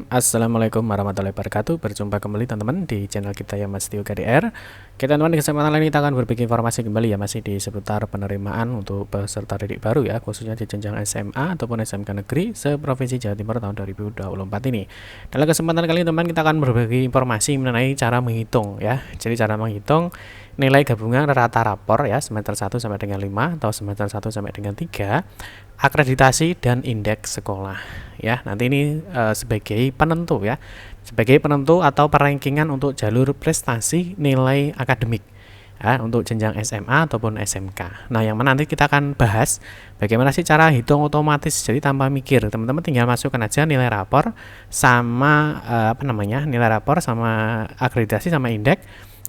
Assalamualaikum warahmatullahi wabarakatuh. Berjumpa kembali teman-teman di channel kita ya Mas Tio KDR. Oke teman-teman, di kesempatan kali ini kita akan berbagi informasi kembali ya, masih di seputar penerimaan untuk peserta didik baru ya, khususnya di jenjang SMA ataupun SMK negeri se-Provinsi Jawa Timur tahun 2024 ini. Dalam kesempatan kali ini teman-teman, kita akan berbagi informasi mengenai cara menghitung ya. Jadi cara menghitung nilai gabungan rata rapor ya, semester 1 sampai dengan 5 atau semester 1 sampai dengan 3, akreditasi dan indeks sekolah ya. Nanti ini sebagai penentu ya, sebagai penentu atau perankingan untuk jalur prestasi nilai akademik ya, untuk jenjang SMA ataupun SMK. Nah, yang mana nanti kita akan bahas bagaimana sih cara hitung otomatis, jadi tanpa mikir. Teman-teman tinggal masukkan aja nilai rapor sama nilai rapor sama akreditasi sama indeks,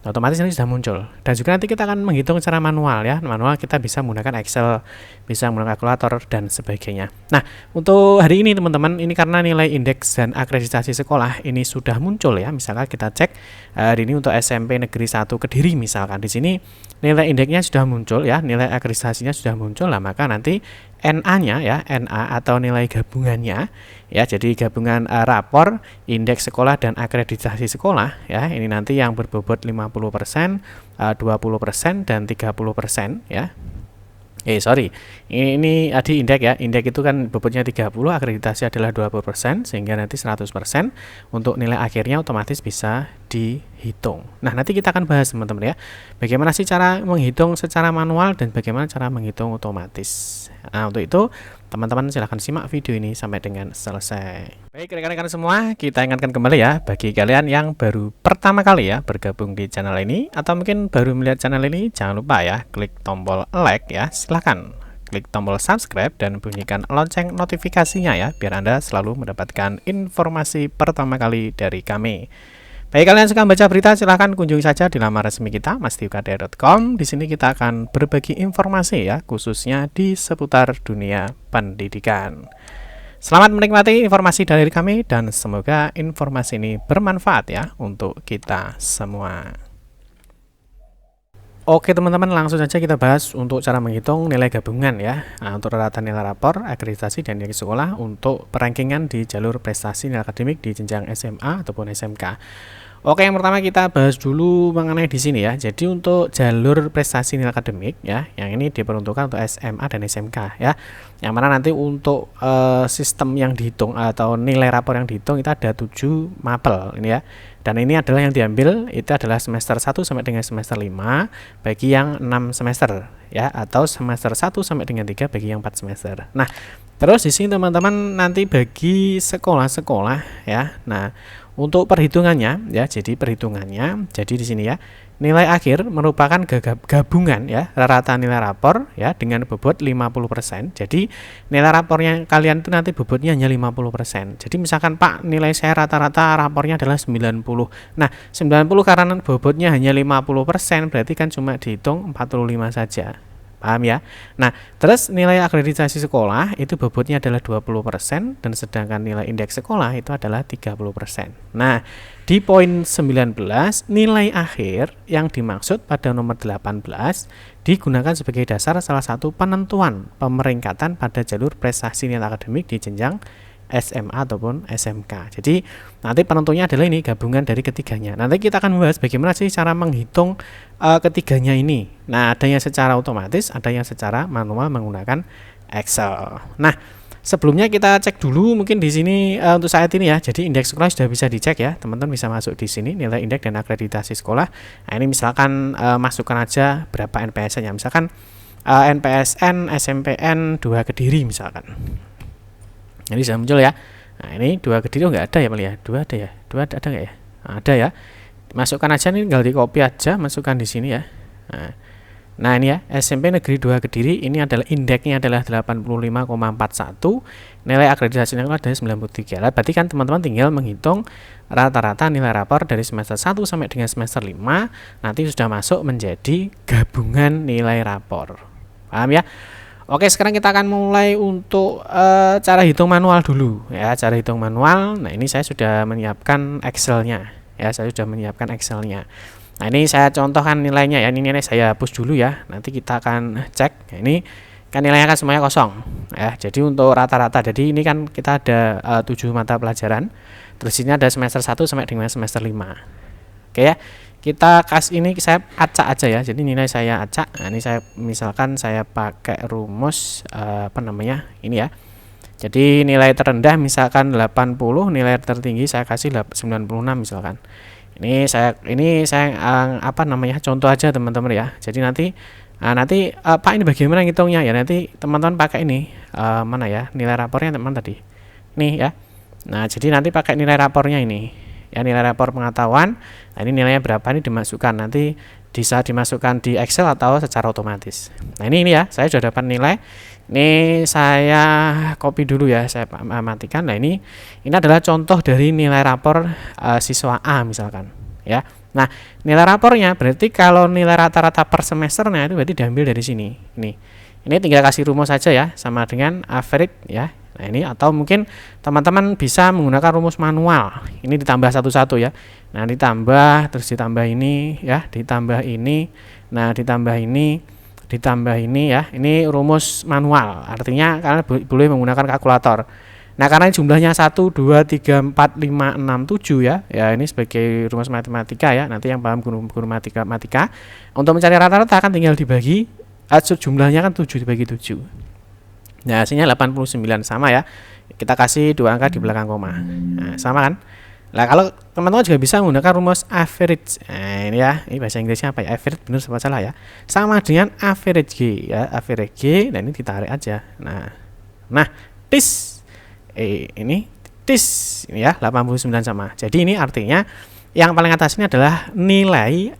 otomatis ini sudah muncul. Dan juga nanti kita akan menghitung secara manual ya. Manual kita bisa menggunakan Excel, bisa menggunakan kalkulator dan sebagainya. Nah, untuk hari ini teman-teman, ini karena nilai indeks dan akreditasi sekolah ini sudah muncul ya. Misalkan kita cek hari ini untuk SMP Negeri 1 Kediri misalkan, di sini nilai indeksnya sudah muncul ya, nilai akreditasinya sudah muncul lah, maka nanti NA-nya ya, NA atau nilai gabungannya ya, jadi gabungan rapor, indeks sekolah dan akreditasi sekolah ya, ini nanti yang berbobot 50%, 20% dan 30% ya. Ini tadi indeks ya. Indeks itu kan bobotnya 30, akreditasi adalah 20%, sehingga nanti 100% untuk nilai akhirnya otomatis bisa dihitung. Nah, nanti kita akan bahas teman-teman ya, bagaimana sih cara menghitung secara manual dan bagaimana cara menghitung otomatis. Nah, untuk itu teman-teman silahkan simak video ini sampai dengan selesai. Baik rekan-rekan semua, kita ingatkan kembali ya, bagi kalian yang baru pertama kali ya bergabung di channel ini atau mungkin baru melihat channel ini, jangan lupa ya klik tombol like ya, silahkan klik tombol subscribe dan bunyikan lonceng notifikasinya ya, biar Anda selalu mendapatkan informasi pertama kali dari kami. Bagi kalian yang suka baca berita, silahkan kunjungi saja di laman resmi kita mastiukadr.com. Di sini kita akan berbagi informasi ya, khususnya di seputar dunia pendidikan. Selamat menikmati informasi dari kami dan semoga informasi ini bermanfaat ya untuk kita semua. Oke teman-teman, langsung saja kita bahas untuk cara menghitung nilai gabungan ya. Nah, untuk rata nilai rapor, akreditasi dan indeks sekolah untuk perankingan di jalur prestasi nilai akademik di jenjang SMA ataupun SMK. Oke, yang pertama kita bahas dulu mengenai di sini ya. Jadi untuk jalur prestasi nilai akademik ya, yang ini diperuntukkan untuk SMA dan SMK ya. Yang mana nanti untuk sistem yang dihitung atau nilai rapor yang dihitung itu ada 7 mapel ini ya. Dan ini adalah yang diambil itu adalah semester 1 sampai dengan semester 5 bagi yang 6 semester ya, atau semester 1 sampai dengan 3 bagi yang 4 semester. Nah, terus di sini teman-teman nanti bagi sekolah-sekolah ya. Nah, untuk perhitungannya ya, jadi di sini ya, nilai akhir merupakan gabungan ya, rata nilai rapor ya dengan bobot 50%. Jadi nilai rapornya kalian itu nanti bobotnya hanya 50%. Jadi misalkan Pak, nilai saya rata-rata rapornya adalah 90. Nah, 90 karena bobotnya hanya 50%, berarti kan cuma dihitung 45 saja. Paham ya? Nah, terus nilai akreditasi sekolah itu bobotnya adalah 20% dan sedangkan nilai indeks sekolah itu adalah 30%. Nah, di poin 19 nilai akhir yang dimaksud pada nomor 18 digunakan sebagai dasar salah satu penentuan pemeringkatan pada jalur prestasi nilai akademik di jenjang SMA ataupun SMK. Jadi nanti penentunya adalah ini gabungan dari ketiganya. Nanti kita akan membahas bagaimana sih cara menghitung ketiganya ini. Nah, ada yang secara otomatis, ada yang secara manual menggunakan Excel. Nah, sebelumnya kita cek dulu mungkin di sini untuk saat ini ya. Jadi indeks sekolah sudah bisa dicek ya. Teman-teman bisa masuk di sini nilai indeks dan akreditasi sekolah. Nah, ini misalkan masukkan aja berapa NPS-nya. Misalkan NPSN SMPN 2 Kediri misalkan. Ini sudah muncul ya. Nah, ini 2 Kediri enggak ada ya, Pak ya? 2 ada ya? 2 ada enggak ya? Nah, ada ya. Masukkan aja nih, tinggal di copy aja, masukkan di sini ya. Nah, ini ya, SMP Negeri 2 Kediri ini adalah indeksnya adalah 85,41, nilai akreditasinya adalah 93. Lah, berarti kan teman-teman tinggal menghitung rata-rata nilai rapor dari semester 1 sampai dengan semester 5, nanti sudah masuk menjadi gabungan nilai rapor. Paham ya? Oke, sekarang kita akan mulai untuk cara hitung manual dulu ya, cara hitung manual. Nah, ini saya sudah menyiapkan Excel-nya ya, Nah, ini saya contohkan nilainya ya. Ini nilai saya hapus dulu ya. Nanti kita akan cek. Nah, ini kan nilainya kan semuanya kosong ya. Jadi untuk rata-rata, jadi ini kan kita ada 7 mata pelajaran Terus ini ada semester 1 sampai dengan semester 5. Oke ya. Kita kasih ini, saya acak aja ya. Jadi nilai saya acak. Nah, ini saya misalkan saya pakai rumus ini ya. Jadi nilai terendah misalkan 80, nilai tertinggi saya kasih 96 misalkan. Ini saya contoh aja teman-teman ya. Jadi nanti Pak ini bagaimana ngitungnya ya, nanti teman-teman pakai ini nilai rapornya teman tadi. Ini ya. Nah, jadi nanti pakai nilai rapornya ini. Ya, nilai rapor pengetahuan. Nah, ini nilainya berapa, ini dimasukkan, nanti bisa dimasukkan di Excel atau secara otomatis. Nah, ini ya, saya sudah dapat nilai. Ini saya copy dulu ya, saya matikan. Nah, ini adalah contoh dari nilai rapor siswa A misalkan, ya. Nah, nilai rapornya berarti kalau nilai rata-rata per semesternya itu berarti diambil dari sini. Ini tinggal kasih rumus saja ya, sama dengan average ya. Nah, ini atau mungkin teman-teman bisa menggunakan rumus manual. Ini ditambah satu-satu ya. Nah, ditambah terus ditambah ini ya, ditambah ini. Nah, ditambah ini ya. Ini rumus manual. Artinya kalian boleh menggunakan kalkulator. Nah, karena jumlahnya 1 2 3 4 5 6 7 ya. Ya, ini sebagai rumus matematika ya. Nanti yang paham guru matematika untuk mencari rata-rata kan tinggal dibagi jumlahnya kan 7 dibagi 7. Nah, hasilnya 89 sama ya. Kita kasih 2 angka di belakang koma. Nah, sama kan? Nah, kalau teman-teman juga bisa menggunakan rumus average. Nah, ini ya. Ini bahasa Inggrisnya apa ya? Average benar sama salah ya. Sama dengan average G ya. Average G dan ini ditarik aja. Nah, tis ini ya 89 sama. Jadi ini artinya yang paling atas ini adalah nilai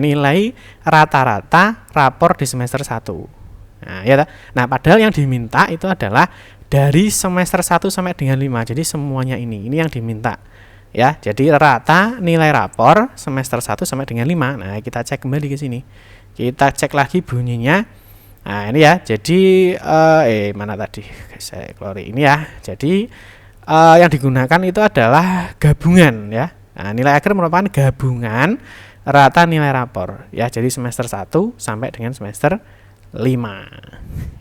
nilai rata-rata rapor di semester 1. Nah, padahal yang diminta itu adalah dari semester 1 sampai dengan 5. Jadi semuanya ini yang diminta. Ya, jadi rata nilai rapor semester 1 sampai dengan 5. Nah, kita cek kembali ke sini. Kita cek lagi bunyinya. Nah, ini ya. Jadi mana tadi? Saya keluar ini ya. Jadi yang digunakan itu adalah gabungan ya. Nah, nilai akhir merupakan gabungan rata nilai rapor ya. Jadi semester 1 sampai dengan semester 5.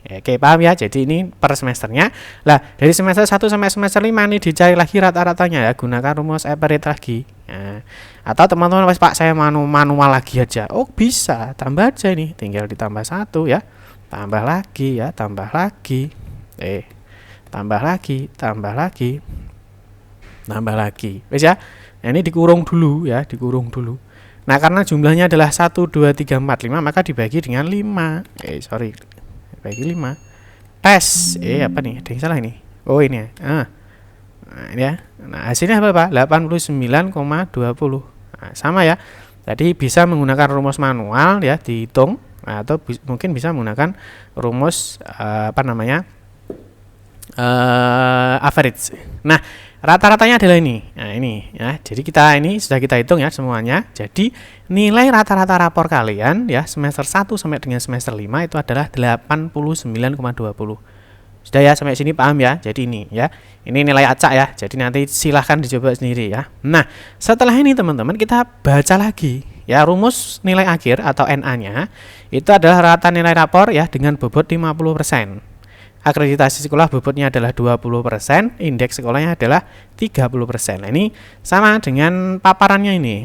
Ya, oke, paham ya? Jadi ini per semesternya. Lah, dari semester 1 sampai semester 5 ini dicari lagi rata-ratanya ya, gunakan rumus average lagi. Nah, atau teman-teman Pak saya manual lagi aja. Oh, bisa. Tambah aja ini, tinggal ditambah 1 ya. Tambah lagi ya, tambah lagi. Tambah lagi, tambah lagi. Tambah lagi. Wes ya. Nah, ini dikurung dulu ya, dikurung dulu. Nah, karena jumlahnya adalah 1, 2, 3, 4, 5, maka dibagi dengan 5. Bagi 5. Tes. Apa nih? Ada yang salah ini. Oh, ini ya. Nah, ini ya. Nah, hasilnya apa, Pak? 89,20. Nah, sama ya. Jadi bisa menggunakan rumus manual ya, dihitung, atau mungkin bisa menggunakan rumus average. Nah, rata-ratanya adalah ini. Nah, ini ya. Jadi sudah kita hitung ya semuanya. Jadi nilai rata-rata rapor kalian ya semester 1 sampai dengan semester 5 itu adalah 89,20. Sudah ya, sampai sini paham ya? Jadi ini ya. Ini nilai acak ya. Jadi nanti silahkan dicoba sendiri ya. Nah, setelah ini teman-teman kita baca lagi ya, rumus nilai akhir atau NA-nya itu adalah rata nilai rapor ya dengan bobot 50%. Akreditasi sekolah bobotnya adalah 20%, indeks sekolahnya adalah 30%. Nah, ini sama dengan paparannya ini.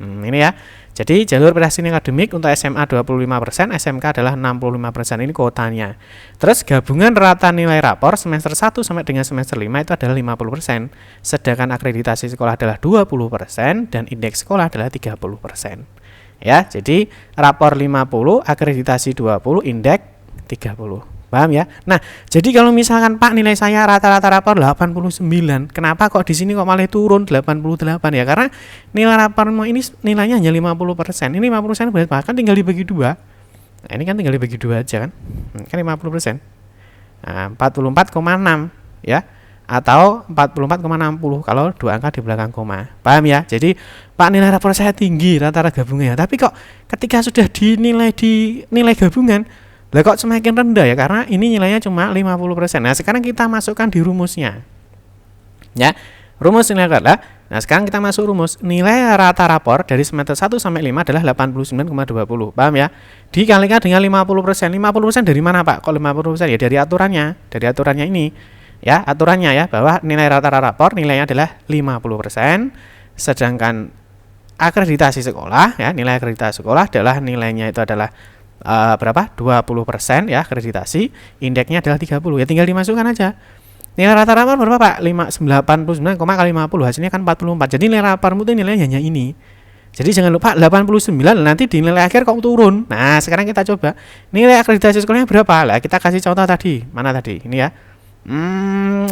Ini ya. Jadi jalur prestasi akademik untuk SMA 25%, SMK adalah 65%. Ini kuotanya. Terus gabungan rata nilai rapor semester 1 sampai dengan semester 5 itu adalah 50%. Sedangkan akreditasi sekolah adalah 20% dan indeks sekolah adalah 30%. Ya, jadi rapor 50, akreditasi 20, indeks 30. Paham ya? Nah, jadi kalau misalkan Pak nilai saya rata-rata rapor 89, kenapa kok di sini kok malah turun 88 ya? Karena nilai rapormu ini nilainya hanya 50%. Ini 50% berarti bahkan tinggal dibagi 2. Nah, ini kan tinggal dibagi 2 aja kan? Kan 50%. Nah, 44,6 ya. Atau 44,60 kalau 2 angka di belakang koma. Paham ya? Jadi Pak nilai rapor saya tinggi rata-rata gabungannya, tapi kok ketika sudah dinilai di nilai gabungan lah kok semakin rendah ya, karena ini nilainya cuma 50%. Nah, sekarang kita masukkan di rumusnya. Ya, rumus nilai adalah, nah sekarang kita masuk rumus nilai rata rapor dari semester 1 sampai 5 adalah 89,20. Paham ya? Dikalikan dengan 50%. 50% dari mana, Pak? Kok 50%? Ya dari aturannya. Dari aturannya ini. Ya, aturannya ya, bahwa nilai rata-rata rapor nilainya adalah 50%, sedangkan akreditasi sekolah ya, nilai akreditasi sekolah adalah nilainya itu adalah berapa? 20% ya akreditasi, indeksnya adalah 30. Ya tinggal dimasukkan aja. Nilai rata-rata rapor berapa, Pak? 89, kali 50 hasilnya kan 44. Jadi nilai rapormu itu nilainya hanya ini. Jadi jangan lupa 89 nanti di nilai akhir kok turun. Nah, sekarang kita coba nilai akreditasi sekolahnya berapa? Lah, kita kasih contoh tadi. Mana tadi? Ini ya.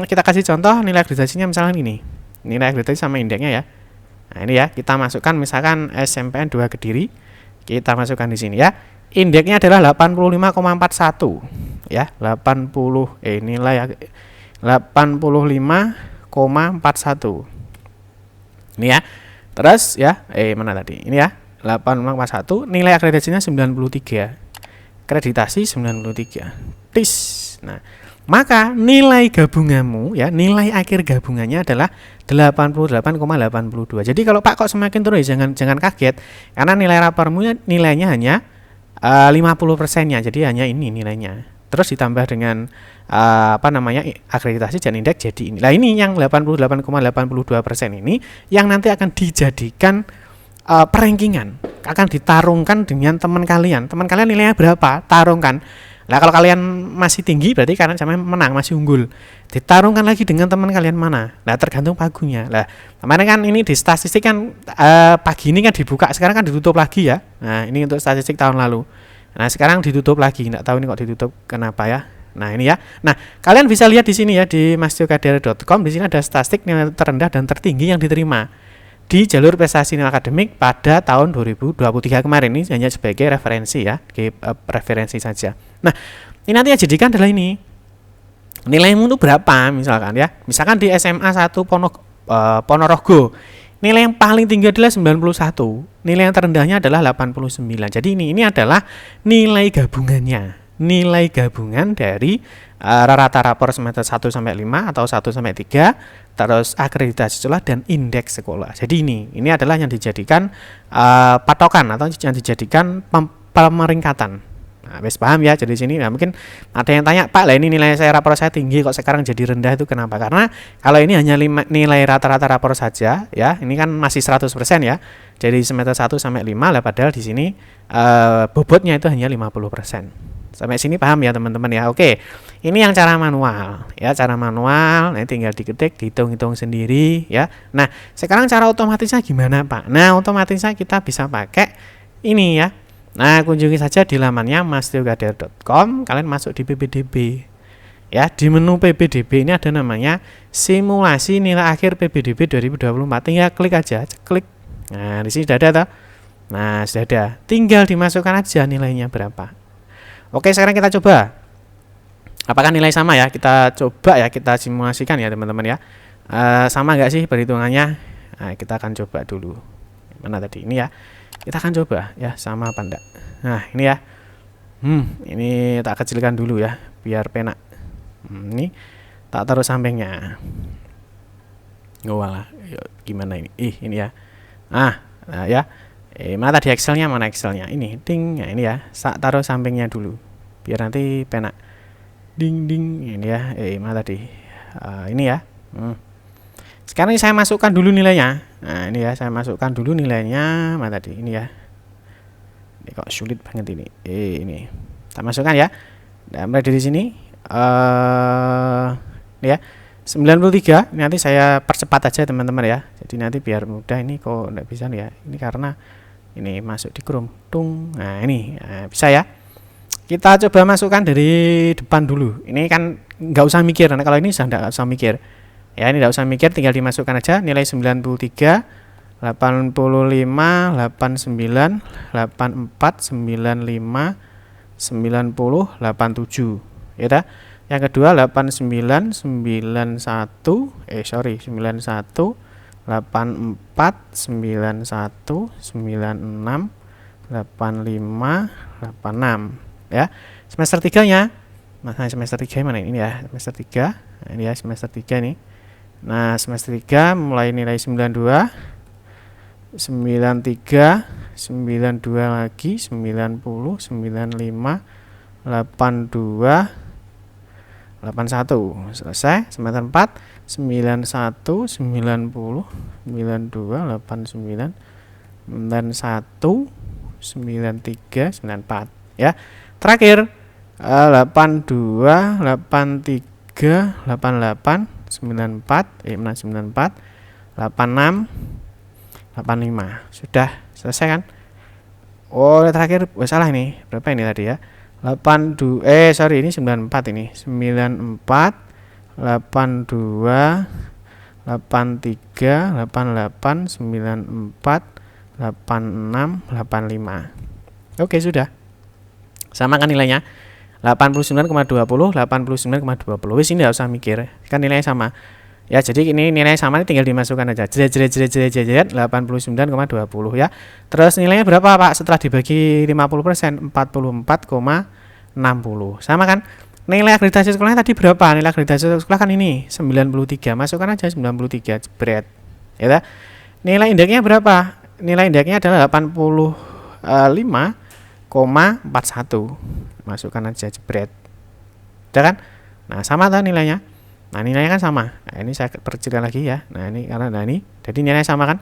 Kita kasih contoh nilai akreditasinya misalnya ini. Nilai akreditasi sama indeksnya ya. Nah, ini ya, kita masukkan misalkan SMPN 2 Kediri. Kita masukkan di sini ya. Indeksnya adalah 85,41 ya. Nilai 85,41. Ini ya. Terus ya, mana tadi? Ini ya, 85,41, nilai akreditasinya 93. Akreditasi 93. Tis. Nah, maka nilai gabunganmu ya, nilai akhir gabungannya adalah 88,82. Jadi kalau Pak kok semakin turun ya jangan kaget, karena nilai rapormu nilainya hanya 50%-nya. Jadi hanya ini nilainya. Terus ditambah dengan akreditasi dan indeks jadi ini. Nah, ini yang 88,82% ini yang nanti akan dijadikan perankingan, akan ditarungkan dengan teman kalian. Teman kalian nilainya berapa? Tarungkan. Nah, kalau kalian masih tinggi berarti kalian sama menang, masih unggul. Ditarungkan lagi dengan teman kalian mana. Nah, tergantung pagunya. Nah, kemarin kan ini di statistik kan pagi ini kan dibuka, sekarang kan ditutup lagi ya. Nah, ini untuk statistik tahun lalu. Nah, sekarang ditutup lagi. Nggak tahu ini kok ditutup kenapa ya. Nah, ini ya. Nah, kalian bisa lihat di sini ya di mastiokadera.com. Di sini ada statistik nilai terendah dan tertinggi yang diterima di jalur prestasi nilai akademik pada tahun 2023 kemarin. Ini hanya sebagai referensi ya, referensi saja. Nah, ini nanti yang jadikan adalah ini. Nilaimu itu berapa misalkan ya. Misalkan di SMA 1 Ponorogo. Nilai yang paling tinggi adalah 91. Nilai yang terendahnya adalah 89. Jadi ini adalah nilai gabungannya. Nilai gabungan dari rata rapor semester 1 sampai 5 atau 1 sampai 3, terus akreditasi sekolah dan indeks sekolah. Jadi ini adalah yang dijadikan patokan atau yang dijadikan pemeringkatan. Nah, wes paham ya. Jadi sini mungkin ada yang tanya, Pak, lah ini nilai saya rapor saya tinggi kok sekarang jadi rendah, itu kenapa? Karena kalau ini hanya nilai rata-rata rapor saja ya, ini kan masih 100% ya. Jadi semester 1 sampai 5 lah, padahal di sini bobotnya itu hanya 50%. Sampai sini paham ya teman-teman ya. Oke, ini yang cara manual ya, cara manual. Nah, tinggal diketik, dihitung-hitung sendiri ya. Nah, sekarang cara otomatisnya gimana, Pak? Nah, otomatisnya kita bisa pakai ini ya. Nah, kunjungi saja di lamannya mastiokadera.com. Kalian masuk di PPDB ya. Di menu PPDB ini ada namanya simulasi nilai akhir PPDB 2024. Tinggal klik aja, klik. Nah, di sini sudah ada toh. Nah, sudah ada. Tinggal dimasukkan aja nilainya berapa. Oke, sekarang kita coba. Apakah nilai sama ya? Kita coba ya, kita simulasikan ya teman-teman ya. Sama nggak sih perhitungannya? Nah, kita akan coba dulu. Mana tadi? Ini ya. Kita akan coba ya, sama apa enggak. Nah, ini ya. Ini tak kecilkan dulu ya, biar penak. Ini tak taruh sampingnya. Walah, gimana ini? Ini ya. Nah ya. Mana tadi Excelnya, mana Excelnya? Ini, ding. Nah, ini ya. Taruh sampingnya dulu, biar nanti penak. Ding ding. Ini ya. Mana tadi? Ini ya. Sekarang saya masukkan dulu nilainya. Nah, ini ya. Saya masukkan dulu nilainya. Mana tadi? Ini ya. Ini kok sulit banget ini. Ini. Kita masukkan ya. Dan mulai dari sini. Ini ya. 93. Nanti saya percepat aja teman-teman ya. Jadi nanti biar mudah. Ini kok enggak bisa nih ya. Ini karena ini masuk di Chrome. Nah, ini bisa ya. Kita coba masukkan dari depan dulu. Ini kan nggak usah mikir. Nah, kalau ini sudah nggak usah mikir. Ya, ini nggak usah mikir, tinggal dimasukkan aja nilai 93, 85, 89, 84, 95, 90, 87. Ya dah. Yang kedua 89, 91, 91, 84, 91, 96, 85, 86 ya. Semester 3-nya. Nah, semester 3 mana ini ya? Semester 3. Nah, ini ya semester 3 nih. Nah, semester 3 mulai nilai 92, 93, 92 lagi, 90, 95, 82, 81. Selesai. Semester 4 91 90 92 89 91 93 94 ya. Terakhir 82 83 88 94 94 86 85. Sudah selesai kan? Oh, terakhir salah ini. Berapa ini tadi ya? 82 sorry ini 94 ini. 94 82 83 88 94 86 85. Oke, sudah. Sama kan nilainya? 89,20 89,20. Wis ini enggak usah mikir. Kan nilainya sama. Ya, jadi ini nilai sama ini tinggal dimasukkan aja. Jret 89,20 ya. Terus nilainya berapa, Pak? Setelah dibagi 50%, 44,60. Sama kan? Nilai akreditasi sekolahnya tadi berapa? Nilai akreditasi sekolah kan ini 93. Masukkan aja 93 jebret. Ya. Nilai indeksnya berapa? Nilai indeksnya adalah 85,41. Masukkan aja jebret. Udah kan? Nah, sama tuh nilainya. Nah, nilainya kan sama. Nah, ini saya perkecilkan lagi ya. Nah, ini karena ini. Jadi nilainya sama kan?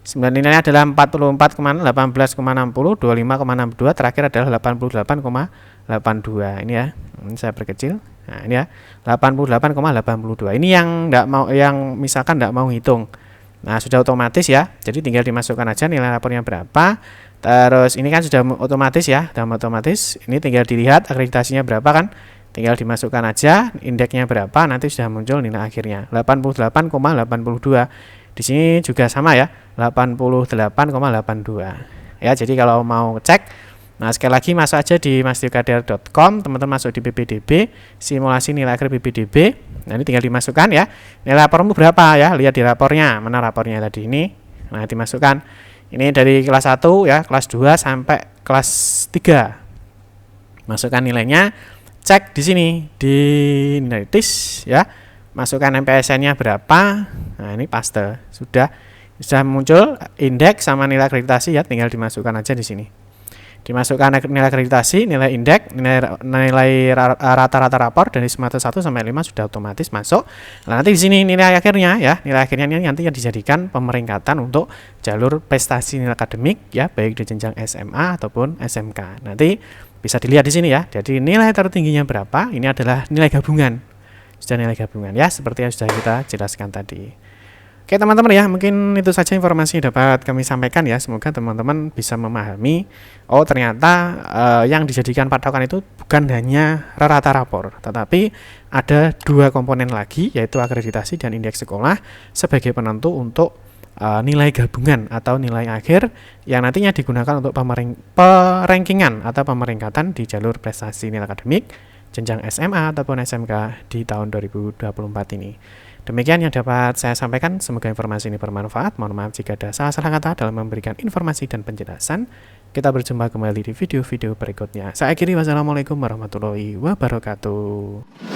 9 nilainya adalah 44,18,60, 25,62, terakhir adalah 88,82. Ini ya. Ini saya perkecil. Nah, ini ya. 88,82. Ini yang misalkan enggak mau hitung. Nah, sudah otomatis ya. Jadi tinggal dimasukkan aja nilai rapornya berapa. Terus ini kan sudah otomatis ya, sudah otomatis. Ini tinggal dilihat akreditasinya berapa kan? Tinggal dimasukkan aja indeksnya berapa, nanti sudah muncul nilai akhirnya 88,82. Di sini juga sama ya, 88,82. Ya, jadi kalau mau cek, nah sekali lagi masuk aja di masdiokader.com, teman-teman masuk di PPDB, simulasi nilai akhir PPDB. Nah, ini tinggal dimasukkan ya. Nilai rapormu berapa ya? Lihat di rapornya, mana rapornya tadi ini. Nah, dimasukkan. Ini dari kelas 1 ya, kelas 2 sampai kelas 3. Masukkan nilainya. Cek di sini di Nitis ya, masukkan MPSN-nya berapa. Nah, ini paste. Sudah muncul indeks sama nilai akreditasi ya, tinggal dimasukkan aja di sini. Dimasukkan nilai akreditasi, nilai indeks, nilai rata-rata rapor dari semester 1 sampai 5 sudah otomatis masuk. Nah, nanti di sini nilai akhirnya ya, nilai akhirnya ini nanti yang dijadikan pemeringkatan untuk jalur prestasi nilai akademik ya, baik di jenjang SMA ataupun SMK. Nanti bisa dilihat di sini ya. Jadi nilai tertingginya berapa? Ini adalah nilai gabungan. Sudah nilai gabungan ya, seperti yang sudah kita jelaskan tadi. Oke teman-teman ya, mungkin itu saja informasi yang dapat kami sampaikan ya. Semoga teman-teman bisa memahami, oh ternyata yang dijadikan patokan itu bukan hanya rata rapor, tetapi ada dua komponen lagi, yaitu akreditasi dan indeks sekolah sebagai penentu untuk nilai gabungan atau nilai akhir yang nantinya digunakan untuk perankingan atau pemeringkatan di jalur prestasi nilai akademik jenjang SMA ataupun SMK di tahun 2024 ini. Demikian yang dapat saya sampaikan, semoga informasi ini bermanfaat. Mohon maaf jika ada salah-salah kata dalam memberikan informasi dan penjelasan. Kita berjumpa kembali di video-video berikutnya. Saya akhiri, wassalamualaikum warahmatullahi wabarakatuh.